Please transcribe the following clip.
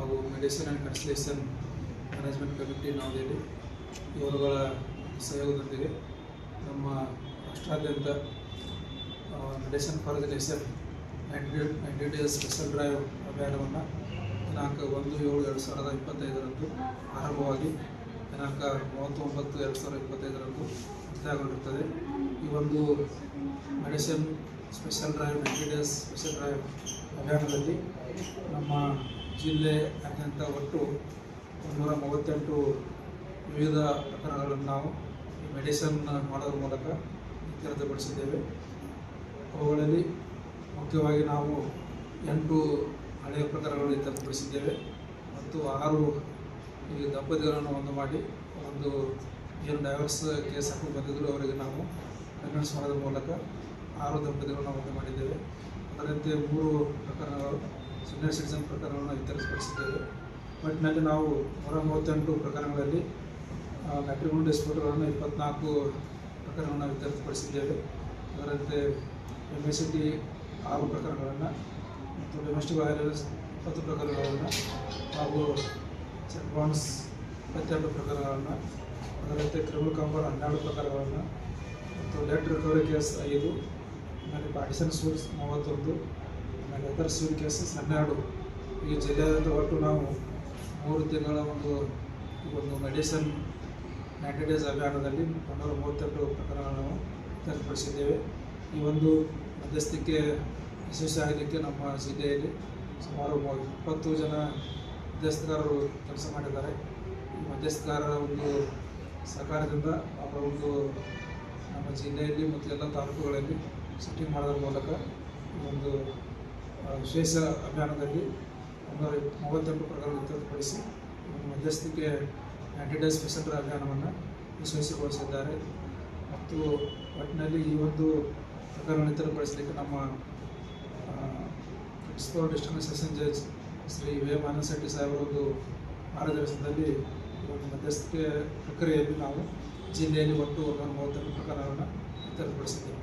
ಹಾಗೂ medicine and consultation management committee New Delhi ಇವರುಗಳ ಸಹಯೋಗದೊಂದಿಗೆ ನಮ್ಮ ರಾಷ್ಟ್ರಾದ್ಯಂತ medicine for the nation 90 days special drive ಅಭಿಯಾನವನ್ನು ದಿನಾಂಕ 1/7/2025 ಆರಂಭವಾಗಿ ದಿನಾಂಕ 30/9/2025 ಮುಕ್ತಾಯಗೊಂಡಿರುತ್ತದೆ. ಈ ಒಂದು medicine special drive 90 days special drive ಅಭಿಯಾನದಲ್ಲಿ ನಮ್ಮ ಜಿಲ್ಲೆಯಾದ್ಯಂತ ಒಟ್ಟು 138 ವಿವಿಧ ಪ್ರಕರಣಗಳನ್ನು ನಾವು ಮೆಡಿಸಿನ್ ಮಾಡೋದ್ರ ಮೂಲಕ ಇತ್ಯರ್ಥಪಡಿಸಿದ್ದೇವೆ. ಅವುಗಳಲ್ಲಿ ಮುಖ್ಯವಾಗಿ ನಾವು 8 ಹಳೆಯ ಪ್ರಕರಣಗಳನ್ನು ಇತ್ಯರ್ಥಪಡಿಸಿದ್ದೇವೆ ಮತ್ತು 6 ಈ ದಂಪತಿಗಳನ್ನು ಒಂದು ಮಾಡಿ ಒಂದು ಏನು ಡೈವರ್ಸ್ ಕೇಸ್ ಹಾಕಿ ಬಂದಿದ್ದರು ಅವರಿಗೆ ನಾವು ಕನ್ವಿನ್ಸ್ ಮಾಡೋದ್ರ ಮೂಲಕ 6 ದಂಪತಿಗಳನ್ನು ಒಂದು ಮಾಡಿದ್ದೇವೆ. ಅದರಂತೆ 3 ಪ್ರಕರಣಗಳು ಸೀನಿಯರ್ ಸಿಟಿಸನ್ ಪ್ರಕರಣಗಳನ್ನು ಇತ್ಯರ್ಥಪಡಿಸಿದ್ದೇವೆ. ಒಟ್ಟಿನಲ್ಲಿ ನಾವು 138 ಪ್ರಕರಣಗಳಲ್ಲಿ ಮ್ಯಾಟ್ರಿಮೋನಿಯಲ್ ಡಿಸ್ಪ್ಯೂಟ್ಗಳನ್ನು 24 ಪ್ರಕರಣಗಳನ್ನು ಇತ್ಯರ್ಥಪಡಿಸಿದ್ದೇವೆ. ಅದರಂತೆ MACT 6 ಪ್ರಕರಣಗಳನ್ನು ಮತ್ತು ಡೊಮೆಸ್ಟಿಕ್ ವೈಲೆನ್ಸ್ 20 ಪ್ರಕರಣಗಳನ್ನು ಹಾಗೂ ಚೆಕ್ ಬೌನ್ಸ್ 22 ಪ್ರಕರಣಗಳನ್ನು, ಅದರಂತೆ ಕ್ರಿಮಿನಲ್ ಕಂಪೌಂಡ್ 12 ಪ್ರಕರಣಗಳನ್ನು ಮತ್ತು ಡೆಟ್ ರಿಕವರಿ ಕೇಸ್ 5, ಆಮೇಲೆ ಪಾರ್ಟಿಷನ್ ಸೂಟ್ಸ್ 31, ಆಮೇಲೆ ಅದರ್ ಸಿವಿಲ್ ಕೇಸಸ್ 12. ಈ ಜಿಲ್ಲೆಯಾದ್ಯಂತ ಒಟ್ಟು ನಾವು 3 ತಿಂಗಳ ಒಂದು ಮೆಡಿಸಿನ್ 90 ಡೇಸ್ ಅಭಿಯಾನದಲ್ಲಿ 138 ಪ್ರಕರಣಗಳನ್ನು ಇತ್ಯರ್ಥಪಡಿಸಿದ್ದೇವೆ. ಈ ಒಂದು ಮಧ್ಯಸ್ಥಿಕೆ ಯಶಸ್ವಿ ಆಗಲಿಕ್ಕೆ ನಮ್ಮ ಜಿಲ್ಲೆಯಲ್ಲಿ ಸುಮಾರು 20 ಜನ ಮಧ್ಯಸ್ಥಗಾರರು ಕೆಲಸ ಮಾಡಿದ್ದಾರೆ. ಈ ಮಧ್ಯಸ್ಥಗಾರರ ಒಂದು ಸಹಕಾರದಿಂದ ಅವರ ನಮ್ಮ ಜಿಲ್ಲೆಯಲ್ಲಿ ಮತ್ತು ಎಲ್ಲ ತಾಲೂಕುಗಳಲ್ಲಿ ಸಿಟ್ಟಿಂಗ್ ಮಾಡೋದ್ರ ಮೂಲಕ ಈ ಒಂದು ವಿಶೇಷ ಅಭಿಯಾನದಲ್ಲಿ 138 ಪ್ರಕರಣ ಇತ್ಯರ್ಥಪಡಿಸಿ ಮಧ್ಯಸ್ಥಿಕೆ 90 ಡೇಸ್ ಸ್ಪೆಷಲ್ ಡ್ರೈವ್ ಅಭಿಯಾನವನ್ನು ಯಶಸ್ವಿಗೊಳಿಸಿದ್ದಾರೆ. ಮತ್ತು ಒಟ್ಟಿನಲ್ಲಿ ಈ ಒಂದು ಪ್ರಕರಣ ಇತ್ಯರ್ಥಪಡಿಸಲಿಕ್ಕೆ ನಮ್ಮ principal district session judge Shri V. Manasetti ಸಾಹೇಬರ ಒಂದು ಮಾರ್ಗದರ್ಶನದಲ್ಲಿ ಒಂದು ಮಧ್ಯಸ್ಥಿಕೆ ಪ್ರಕ್ರಿಯೆಯಲ್ಲಿ ನಾವು ಜಿಲ್ಲೆಯಲ್ಲಿ ಒಟ್ಟು 138 ಪ್ರಕರಣಗಳನ್ನು ಇತ್ಯರ್ಥಪಡಿಸಿದ್ದೇವೆ.